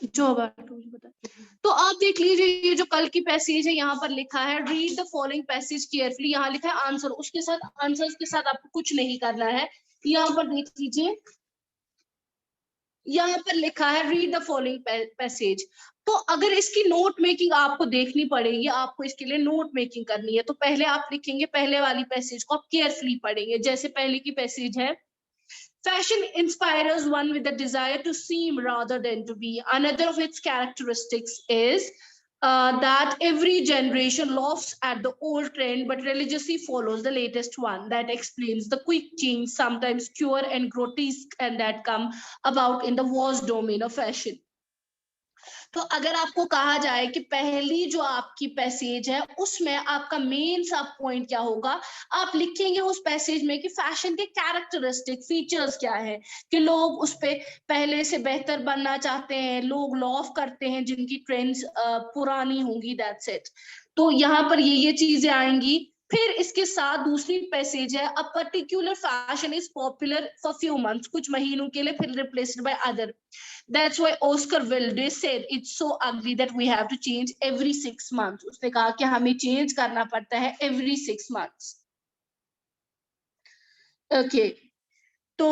जो बता। तो आप देख लीजिए ये जो कल की पैसेज है, यहाँ पर लिखा है read the following passage carefully, यहाँ लिखा है आंसर, उसके साथ आंसर के साथ आपको कुछ नहीं करना है। यहाँ पर देख लीजिए, यहाँ पर लिखा है रीड द फॉलोइंग पैसेज। तो अगर इसकी नोट मेकिंग आपको देखनी पड़ेगी, आपको इसके लिए नोट मेकिंग करनी है, तो पहले आप लिखेंगे, पहले वाली पैसेज को आप केयरफुली पढ़ेंगे। जैसे पहले की पैसेज है, fashion inspires one with a desire to seem rather than to be. Another of its characteristics is that every generation laughs at the old trend but religiously follows the latest one. That explains the quick change, sometimes pure and grotesque, and that come about in the vast domain of fashion. तो अगर आपको कहा जाए कि पहली जो आपकी passage है उसमें आपका मेन सब पॉइंट क्या होगा, आप लिखेंगे उस पैसेज में कि फैशन के कैरेक्टरिस्टिक फीचर्स क्या है, कि लोग उस पे पहले से बेहतर बनना चाहते हैं, लोग लव करते हैं जिनकी ट्रेंड्स पुरानी होंगी, दैट्स इट। तो यहाँ पर ये चीजें आएंगी। फिर इसके साथ दूसरी पैसेज है, a particular fashion is popular for few months, कुछ महीनों के लिए, फिर replaced by other. That's why Oscar Wilde said it's so ugly that we have to change every 6 months. उसने कहा कि हमें चेंज करना पड़ता है every 6 months. Okay. तो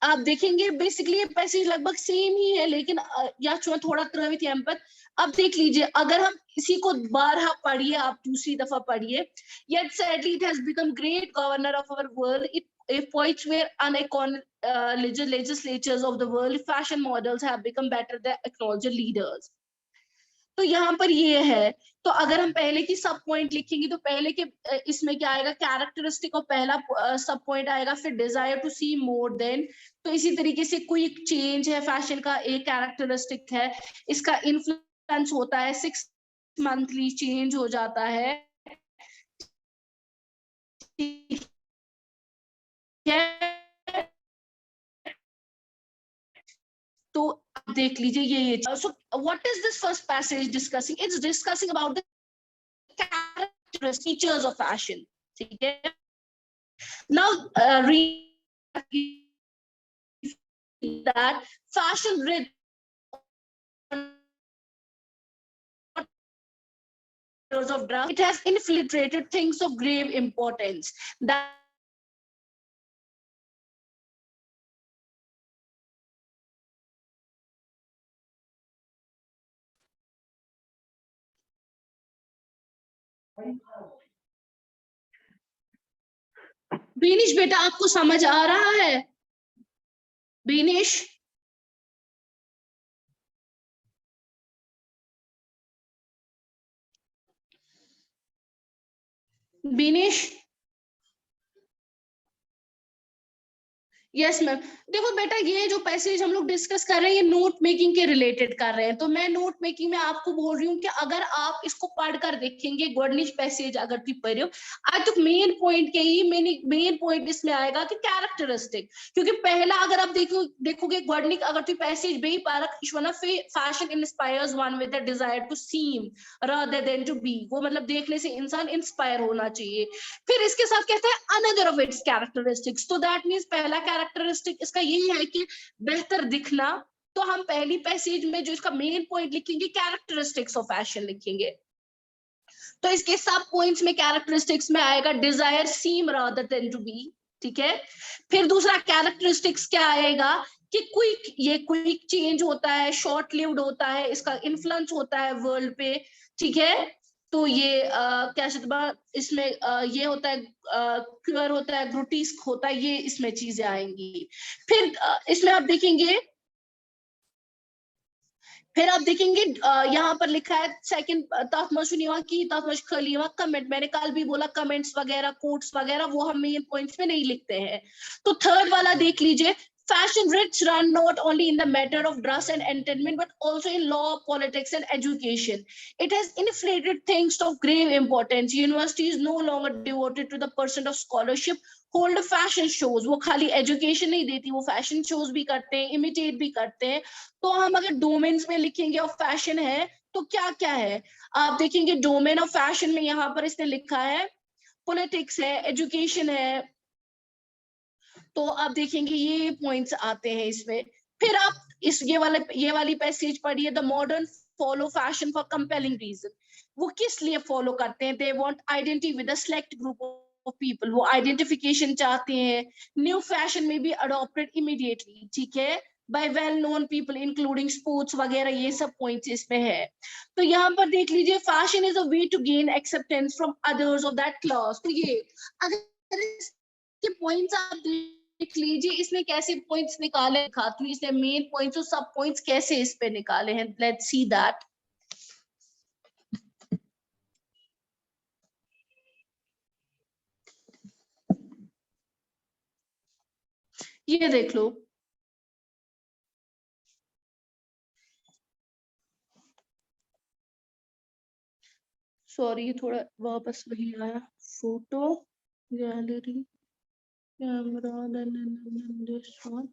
आप देखेंगे बेसिकली ये पैसेज लगभग सेम ही है, लेकिन या थोड़ा तरह यहाँ पर अब देख लीजिए, अगर हम इसी को 12 पढ़िए, आप दूसरी दफा पढ़िए, yet sadly it has become great governor of our world. If poets were unacknowledged legislatures of the world, fashion models have become better than acknowledged leaders. तो यहाँ पर ये है, तो अगर हम पहले की सब पॉइंट लिखेंगे तो पहले के इसमें क्या आएगा, कैरेक्टरिस्टिक, और पहला सब पॉइंट आएगा फिर desire to see more than. तो इसी तरीके से क्विक चेंज है, फैशन का एक कैरेक्टरिस्टिक है, इसका इन्फ्लुएंस होता है, 6 मंथली चेंज हो जाता है, तो देख लीजिए ये so what is this first passage discussing? It's discussing about the characteristics, features of fashion. ठीक है, now read that fashion read of dress, it has infiltrated things of grave importance that Beenish बेटा आपको समझ आ रहा है? Beenish, Beenish, yes ma'am. देखो बेटा, ये जो पैसेज हम लोग डिस्कस कर रहे हैं ये नोट मेकिंग के रिलेटेड कर रहे हैं, तो मैं नोट मेकिंग में आपको बोल रही हूँ कि अगर आप इसको पढ़कर देखेंगे, गोडनिच पैसेज अगर तुम पढ़ हो, आज तक मेन पॉइंट के ही मेन पॉइंट इसमें आएगा कि कैरेक्टरिस्टिक, क्योंकि पहला अगर आप देखोगे गोडनिक अगर तुम पैसेज बे पारक ईश्वना fashion inspires one with the desire to seem rather than to be, वो मतलब देखने से इंसान इंस्पायर होना चाहिए। फिर इसके साथ कहता है अनदर ऑफ इट्स कैरेक्टरिस्टिक्स, तो दैट मींस पहला कैरेक्टरिस्टिक इसका यही है कि बेहतर दिखना। तो हम पहली पैसेज में जो इसका मेन पॉइंट लिखेंगे कैरेक्टरिस्टिक्स ऑफ फैशन लिखेंगे, तो इसके सब पॉइंट्स में कैरेक्टरिस्टिक्स में आएगा desire seem rather than to be, ठीक है। फिर दूसरा कैरेक्टरिस्टिक्स क्या आएगा कि क्विक चेंज होता है, शॉर्ट लिव्ड होता है, इसका इन्फ्लुएंस होता है वर्ल्ड पे, ठीक है। तो ये क्या इसमें ये होता है, क्यूअर होता है, ग्रोटिस्क होता है, ये इसमें चीजें आएंगी। फिर इसमें आप देखेंगे, फिर आप देखेंगे यहाँ पर लिखा है सेकंड कमेंट, मैंने कल भी बोला कमेंट्स वगैरह कोट्स वगैरह वो हम मेन पॉइंट्स में नहीं लिखते हैं। तो थर्ड वाला देख लीजिए, fashion rich run not only in the matter of dress and entertainment but also in law, politics and education. It has inflated things of grave importance. University is no longer devoted to the pursuit of scholarship, hold fashion shows, वो खाली education नहीं देती, वो fashion shows भी करते हैं, imitate भी करते हैं। तो हम अगर डोमेन्स में लिखेंगे ऑफ फैशन है तो क्या क्या है, आप देखेंगे डोमेन ऑफ फैशन में यहाँ पर इसने लिखा है पॉलिटिक्स है, एजुकेशन है, तो आप देखेंगे ये पॉइंट्स आते हैं इसमें। फिर आप इस ये वाली पैसेज पढ़िए, the modern follow fashion for compelling reason. वो किस लिए फॉलो करते हैं? They want identity with a select group of people, वो आइडेंटिफिकेशन चाहते हैं। न्यू फैशन में बी अडॉप्टेड इमीडिएटली, ठीक है, by well known people including sports वगैरह, ये सब पॉइंट्स इसमें है। तो यहाँ पर देख लीजिए, fashion is a way to gain acceptance from others of that class. तो ये अगर इसके पॉइंट्स आप देख लीजिए, इसने कैसे पॉइंट्स निकाले, दिखाती हूँ इसने मेन पॉइंट्स और सब पॉइंट्स कैसे इस पे निकाले हैं। Let's see that. ये देख लो, सॉरी थोड़ा वापस वही आया, photo gallery camera this one.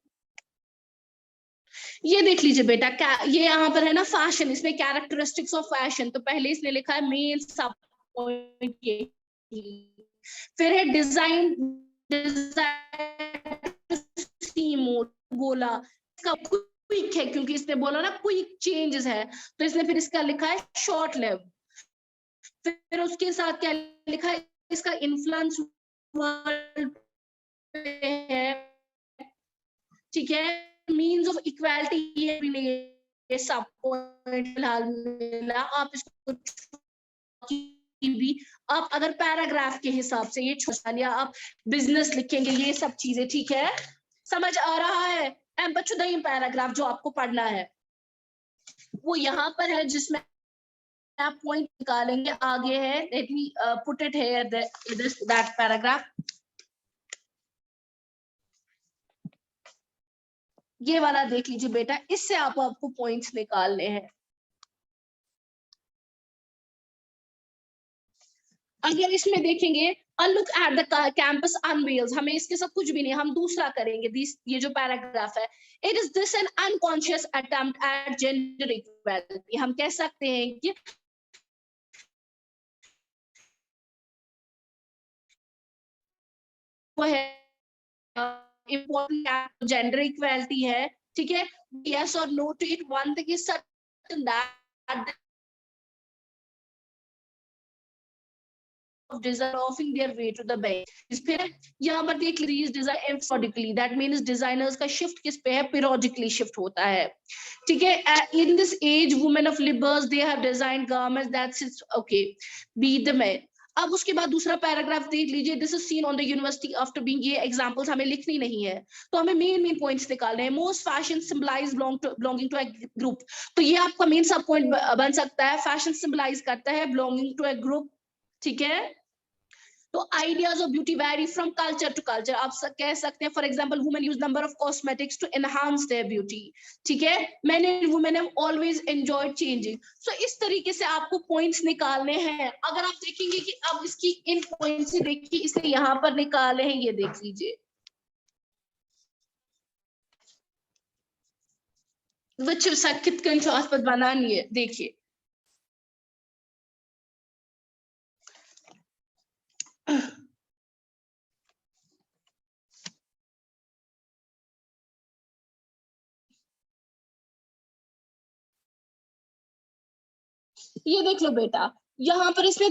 ये देख लीजिए बेटा, ये यहाँ पर है ना फैशन, इसमें कैरेक्टरिस्टिक्स ऑफ फैशन, तो पहले इसने लिखा है मेन सब पॉइंट ये, फिर है डिजाइन, बोला इसका क्विक है, क्योंकि इसने बोला ना क्विक चेंजेस है, तो इसने फिर इसका लिखा है शॉर्ट लिव। फिर उसके साथ क्या लिखा है, इसका इन्फ्लुएंस है, ठीक है, मीन्स ऑफ इक्वालिटी ये सब पॉइंट फिलहाल मिला। आप इसको भी आप अगर पैराग्राफ के हिसाब से ये छोटा लिया, आप बिजनेस लिखेंगे, ये सब चीजें, ठीक है, समझ आ रहा है? बच्चों द पैराग्राफ जो आपको पढ़ना है वो यहाँ पर है, जिसमें आप पॉइंट निकालेंगे। आगे है, let me put it here that paragraph. ये वाला देख लीजिए बेटा, इससे आपको पॉइंट्स निकालने हैं। अगर इसमें देखेंगे, look at the campus unveils, हमें इसके साथ कुछ भी नहीं, हम दूसरा करेंगे। ये जो पैराग्राफ है, it is this N unconscious attempt at gender equality. हम कह सकते हैं कि वो है इम्पोर्टेंट जेंडर इक्वालिटी है, ठीक है, यस और no to it. One thing is certain that offing their way to the bank। फिर यहाँ पर देख लीजिए, design periodically, that means designers का शिफ्ट किस पे है? periodically शिफ्ट होता है, ठीक है। in this age women of libers they have designed garments that sits okay be the man। अब उसके बाद दूसरा पैराग्राफ देख लीजिए, this is seen on the university after being, ये एग्जांपल्स हमें लिखनी नहीं है, तो हमें मेन पॉइंट्स निकालने हैं। Most fashion symbolise belonging to a group, तो ये आपका मेन सब पॉइंट बन सकता है। फैशन सिंबलाइज करता है बिलोंगिंग टू अ ग्रुप, ठीक है। तो ideas of beauty vary from culture to culture. आप कह सकते हैं for example women use number of cosmetics to enhance their beauty, ठीक है। Men and women have always enjoyed changing. So इस तरीके से आपको पॉइंट्स निकालने हैं। अगर आप देखेंगे कि अब इसकी इन पॉइंट्स से देखिए, इसे यहाँ पर निकाले हैं, ये देख लीजिए, बच्चों कित कंचो आसपास बनानी है, देखिए ये देख लो बेटा, यहाँ पर इसने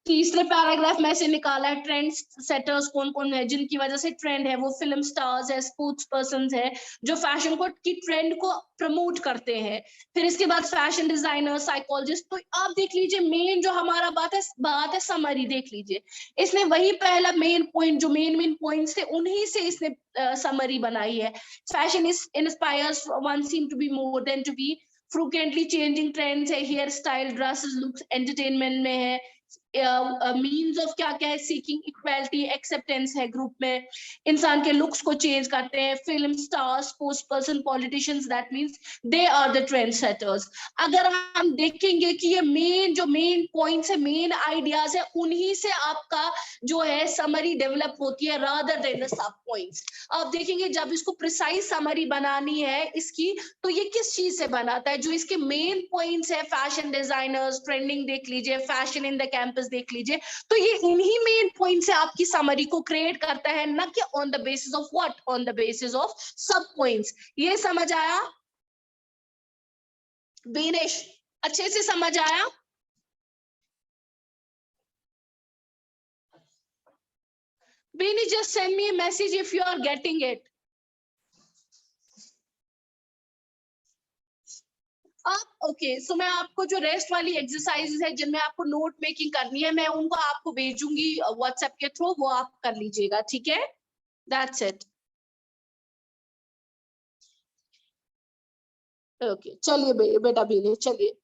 तीसरे पैराग्राफ में से निकाला है ट्रेंड सेटर्स कौन कौन है, जिनकी वजह से ट्रेंड है। वो फिल्म स्टार्स है, स्पोर्ट्स पर्सन है, जो फैशन को की ट्रेंड को प्रमोट करते हैं। फिर इसके बाद फैशन डिजाइनर, साइकोलॉजिस्ट। तो आप देख लीजिए, मेन जो हमारा बात है समरी, देख लीजिए इसने वही पहला मेन पॉइंट, जो मेन पॉइंट्स थे उन्हीं से इसने समरी बनाई है। Fashion is inspires one seem to be more than to be, frequently changing trends है, hairstyle, dresses, looks, entertainment में है। मीन्स ऑफ क्या क्या है? सीकिंग इक्वालिटी, एक्सेप्टेंस है ग्रुप में, इंसान के लुक्स को चेंज करते हैं। Film star, sports person, politicians, that means they are the trendsetters. अगर हम देखेंगे कि ये मेन पॉइंट्स है, मेन आइडियाज है, उन्हीं से आपका जो है समरी डेवलप होती है, rather than the sub points. आप देखेंगे जब इसको प्रिसाइज समरी बनानी है इसकी, तो ये किस चीज से बनाता है? जो इसके मेन पॉइंट्स है, फैशन डिजाइनर्स, ट्रेंडिंग देख लीजिए, फैशन इन द कैंपस देख लीजिए, तो ये इन्हीं मेन पॉइंट से आपकी समरी को क्रिएट करता है, ना कि on the basis of what, on the basis of सब पॉइंट्स। ये समझ आया? बीनेश अच्छे से समझ आया? Beanish, just send me a message if you are getting it. Okay so मैं आपको जो रेस्ट वाली एक्सरसाइजेस है जिनमें आपको नोट मेकिंग करनी है, मैं उनको आपको भेजूंगी व्हाट्सएप के थ्रू, वो आप कर लीजिएगा, ठीक है? That's it. ओके चलिए बेटा बीनेश चलिए।